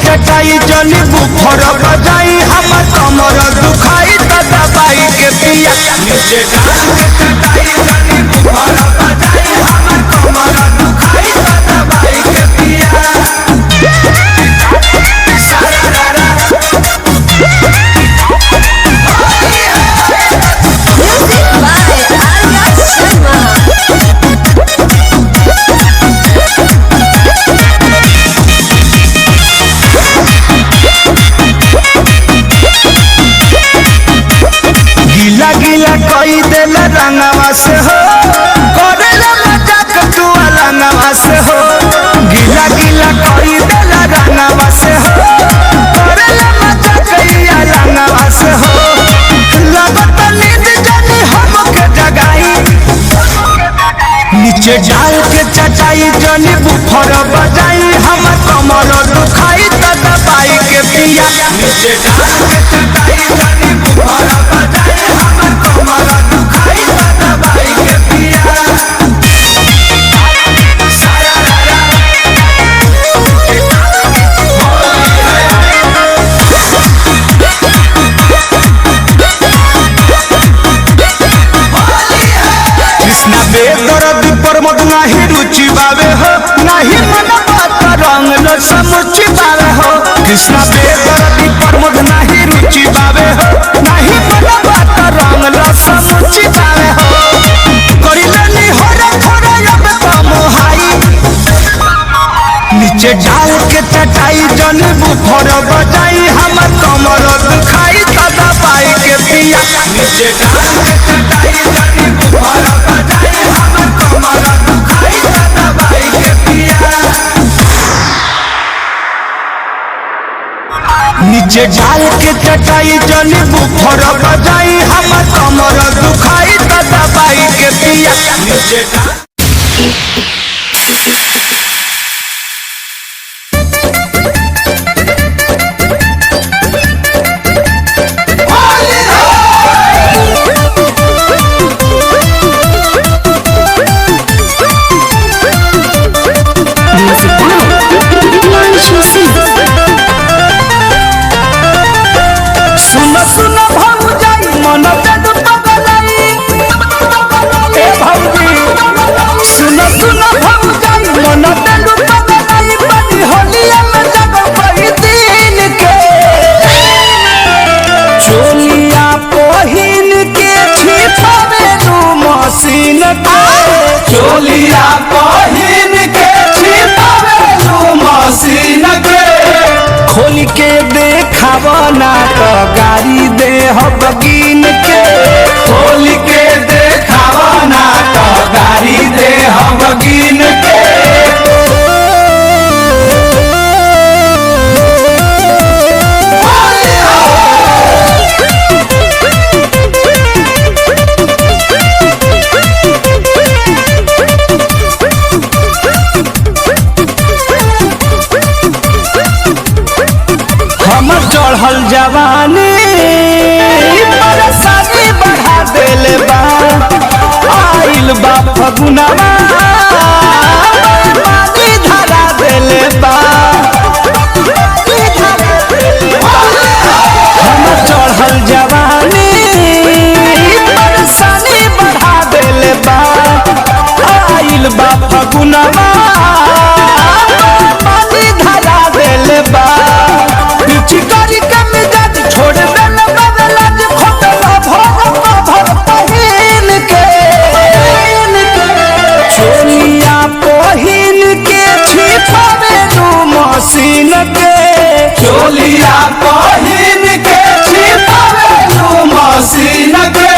चटाई जनी बुफर बजाई हमर कमर दुखाई त दबाई के पिया नीचे डाल के चटाई जनी बुफर बजाई हमर कमर दुखाई त दबाई के पिया गीला कोई दिल रंगवा से हो करेला मजाक तू अलंगवा से हो गीला कोई दिल रंगवा से हो करेला मजाक अलंगवा से हो लगत नींद जानी हमके जगाई नीचे डाल के चटाई जनी बुफर बजाई हमर कमर दुखाई त दबाई के पिया नीचे डाल के चटाई जनी बुफर बजाई हमर कमर दुखाई त दबाई के पिया कृष्णा बेदर्द प्रमोद नाही रुचि बावे हो नाही मन बात रंग न समुचि बावे हो कृष्णा बेदर्द प्रमोद नाही रुचि बावे हो नाही मन बात रंग न समुचि बावे हो करिलनी होरा थोड़ा अब तो मोहाई नीचे डाल के चटाई जन बुफर बजाई हमर कमर दुखाई त दबाई के पिया नीचे डाल के चटाई जन बुफर बजाई हमर कमर दुखाई त दबाई के पिया नीचे डाल के चटाई जन बुफर बजाई हमर कमर दुखाई त दबाई के पिया नीचे सुनो सुनो भौजाई मन बेद पगलाई ए भौजी सुनो सुनो भौजाई मन बेद पगलाई बनी होलिया में जगो कोई दिन के चोलिया पहिन के छिपावे नु मशीन के चोलिया पहिन के छिपावे नु मशीन के खोल के देखावना तो गाड़ी दे बगीन के खोल के देखावना तो गाड़ी दे बगीन के हमर चढ़ल जवानी परेशानी बढ़ा देले बा आइल बा फगुनवा पानी धरा देले बा हमर चढ़ल जवानी परेशानी बढ़ा देले बा आइल बा फगुनवा पानी धरा देले बा चिकारी के मिजाज छोड़ देला बदलाज खोटला भर पहिन के चोलिया पहिन के छिपावे नु मशीन के चोलिया पहिन के छिपावे नु मशीन के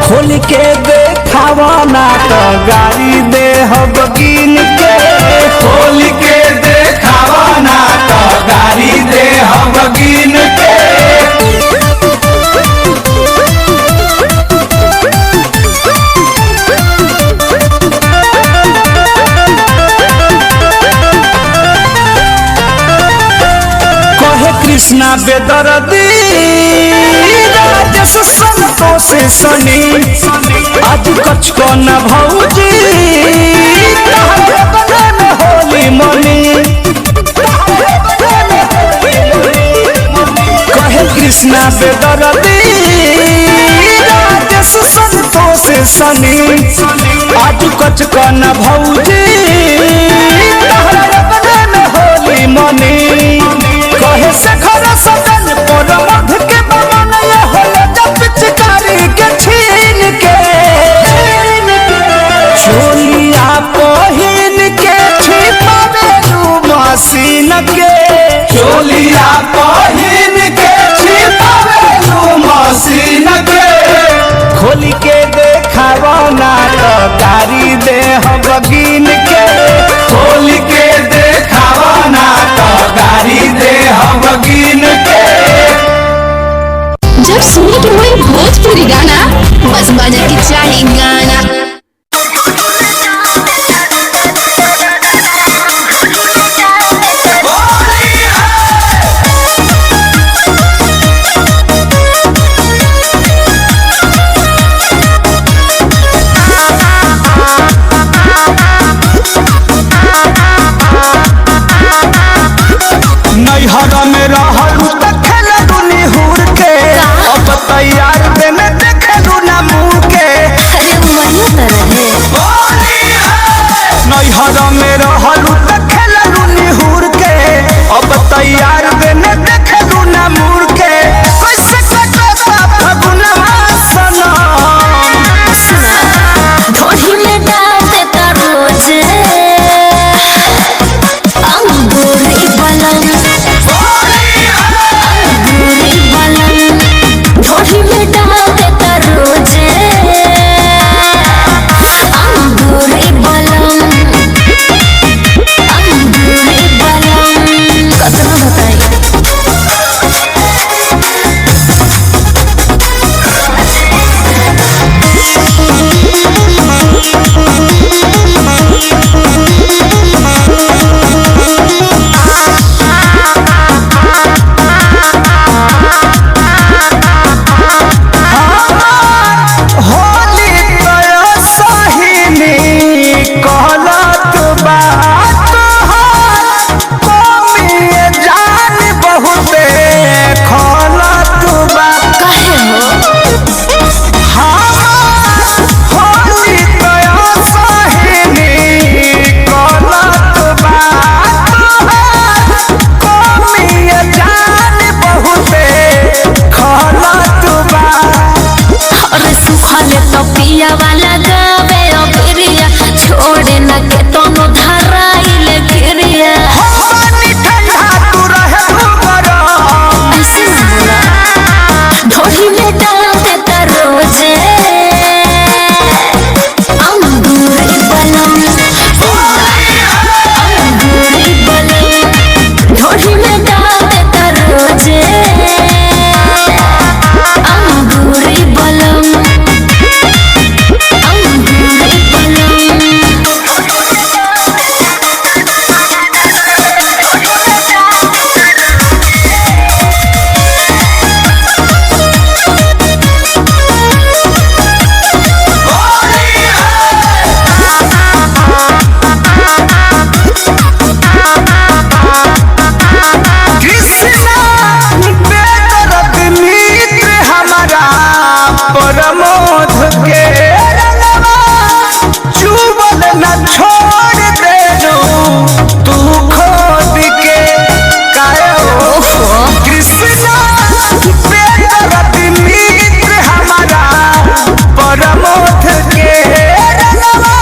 खोल के देखावना तो गाड़ी दे बगीन के खोल के देखावना तो गाड़ी दे बगीन के कहे कृष्णा बेदर्दी राजेश संतोष सनी आज कछ को न भौजी होली मनी कृष्णा बेदर्दी राजेश संतोष सनी आज कच कन भौजी में होली मनी कहे से घर सदन पर मध के बमन होला जब पिचकारी के छीन के चोलिया पहिन के छिपावेलू मसीन के चोलिया पहिन के छिपावेलू मसीन के खोली के देखावा ना तो गारी दे हम गिन के खोली के देखावा ना तो गारी दे हम गिन के। जब सुने के वही भोजपुरी गाना बस बजे के चाहिए गाना। नैहर में रहलू त खेलू निहुर के अब तैयार देने देखलू ना मुँह के अरे वही तरह नैहर में रहलू त खेलू निहुर के अब तैयार देने देखलू ना मुँह के कैसे कटता फगुनवा सनम सुना ढोढ़ी में डाल देता रोज अंगूरी बलम ढोढ़ी में डाल देता रोज अंगूरी बलम कतना बताई। होली तय सहिनी कहलत बात कमिए जान बहुते खलत बात काहे हो होली तय सहिनी कहलत बात कमिए जान बहुते खलत बात अरे सुखले तो पिया वाला गावे अबिरिया छोड़े न के तोनो धराइले गिरिया पानी ठंडा तू रहे गरम ऐसे बोला ढोढ़ी में डाल देता रोजे अंगूरी बलम ढोढ़ी में डाल देता रोजे अंगूरी बलम कृष्णा बेदर्द मित्र हमारा प्रमोद के रंगवा चुबल न छोड़ देलू तू खोद के कायो कृष्णा बेदर्द मित्र हमारा प्रमोद के रंगवा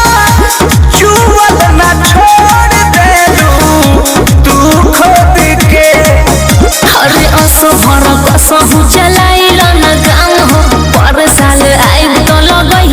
चुबल न छोड़ देलू तू खोद के अरे असो भर कसहु चलाइल न काम हो पर साल आइब तो लगै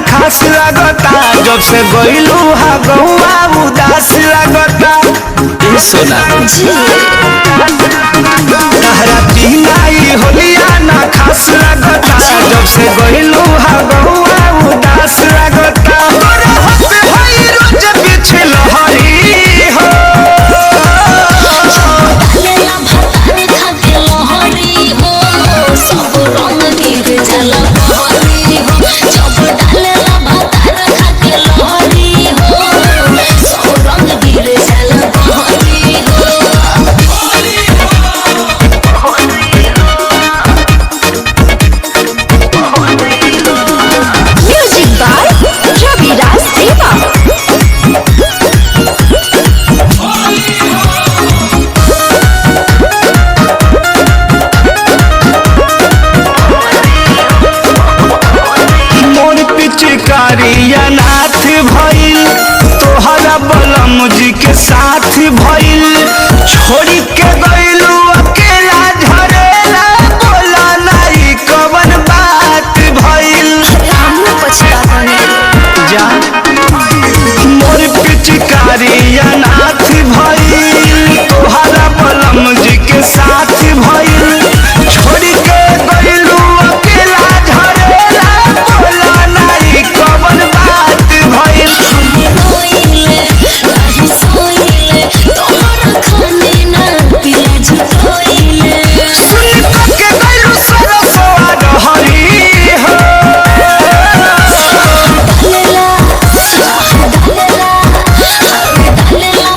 खास लगता जब से गइलू हा गौआ उदास लगता ए सोना तहरा बिनाई होलिया ना खास लगता जब से गइलू हा गौआ उदास लगता तोरा हंस होई रोज पीछे लहरी हो लेला भतार खाके लहरी हो सब रंग गिर जाला बहरी हो जब डालेला भतार खाके लहरी हो सब रंग गिर जाला बहरी हो म्यूजिक बाय रविराज देवा मोर पिचकारिया नाथ भइल तोहरा बलम जी के साथ भइल छोड़ी के गइलू अकेला झरेला बोला नाई कवन बात भइल हमहू पछतातानी जा मोर पिचकारिया नाथ भइल तोहरा बलम जी के साथ भइल छोड़ी के गइलू अकेला झरेला बोला नाई कवन बात भइल रोइले नाही सोइले तोहरा खाने ना पिला झुकोइले सुन के गइलू सरसवा रहरी हो डालेला डालेला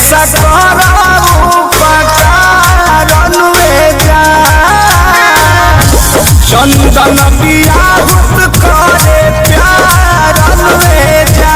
ऐसा कराऊ पकारन में जा चंदन बियाहुत करे प्यारन में जा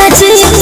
राजी